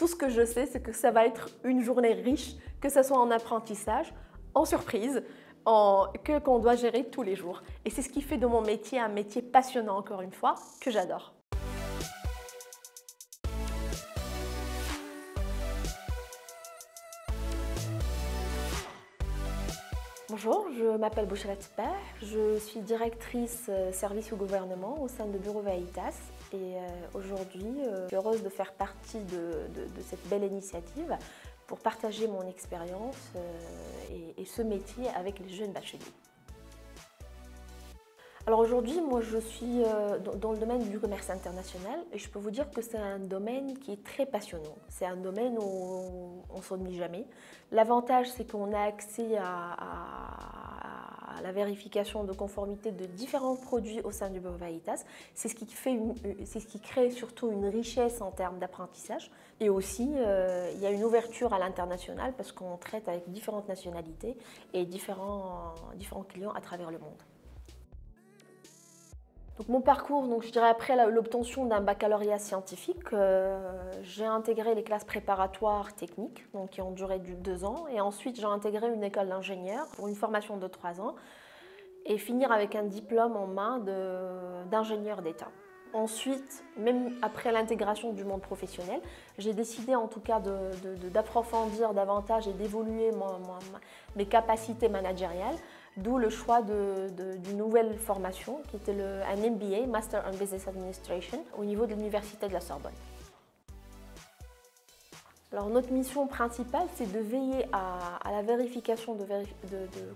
Tout ce que je sais, c'est que ça va être une journée riche, que ce soit en apprentissage, en surprise, qu'on doit gérer tous les jours. Et c'est ce qui fait de mon métier un métier passionnant, encore une fois, que j'adore. Bonjour, je m'appelle Bouchra Tper, je suis directrice service au gouvernement au sein de Bureau Veritas et aujourd'hui je suis heureuse de faire partie de cette belle initiative pour partager mon expérience et ce métier avec les jeunes bacheliers. Alors aujourd'hui, moi je suis dans le domaine du commerce international et je peux vous dire que c'est un domaine qui est très passionnant. C'est un domaine où on ne s'ennuie jamais. L'avantage, c'est qu'on a accès à la vérification de conformité de différents produits au sein du Bureau Veritas. C'est ce qui crée surtout une richesse en termes d'apprentissage. Et aussi, il y a une ouverture à l'international parce qu'on traite avec différentes nationalités et différents clients à travers le monde. Donc mon parcours, je dirais après l'obtention d'un baccalauréat scientifique, j'ai intégré les classes préparatoires techniques, qui ont duré 2 ans, et ensuite j'ai intégré une école d'ingénieur pour une formation de 3 ans, et finir avec un diplôme en main d'ingénieur d'État. Ensuite, même après l'intégration du monde professionnel, j'ai décidé en tout cas d'approfondir davantage et d'évoluer mes capacités managériales, d'où le choix d'une nouvelle formation qui était un MBA, Master in Business Administration, au niveau de l'Université de la Sorbonne. Alors, notre mission principale, c'est de veiller à la vérification de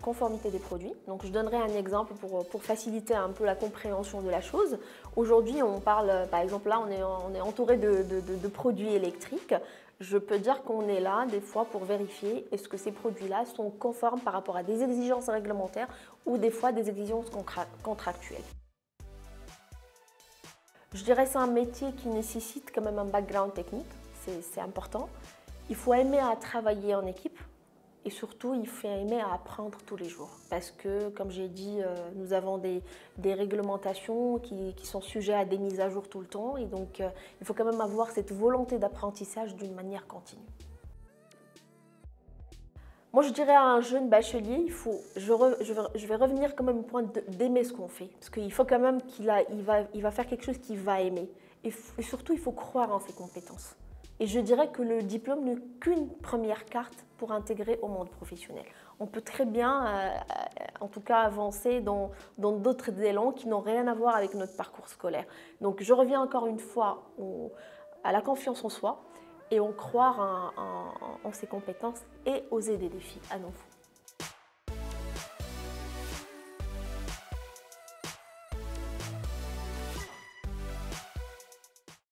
conformité des produits. Donc, je donnerai un exemple pour faciliter un peu la compréhension de la chose. Aujourd'hui, on parle, par exemple, là, on est entouré de produits électriques. Je peux dire qu'on est là, des fois, pour vérifier est-ce que ces produits-là sont conformes par rapport à des exigences réglementaires ou des fois des exigences contractuelles. Je dirais que c'est un métier qui nécessite quand même un background technique. C'est important. Il faut aimer à travailler en équipe et surtout, il faut aimer à apprendre tous les jours. Parce que, comme j'ai dit, nous avons des réglementations qui sont sujets à des mises à jour tout le temps. Et donc, il faut quand même avoir cette volonté d'apprentissage d'une manière continue. Moi, je dirais à un jeune bachelier, je vais revenir quand même au point d'aimer ce qu'on fait. Parce qu'il faut quand même qu'il va faire quelque chose qu'il va aimer. Et surtout, il faut croire en ses compétences. Et je dirais que le diplôme n'est qu'une première carte pour intégrer au monde professionnel. On peut très bien, en tout cas, avancer dans d'autres élans qui n'ont rien à voir avec notre parcours scolaire. Donc, je reviens encore une fois à la confiance en soi et en croire en ses compétences et oser des défis à nouveau.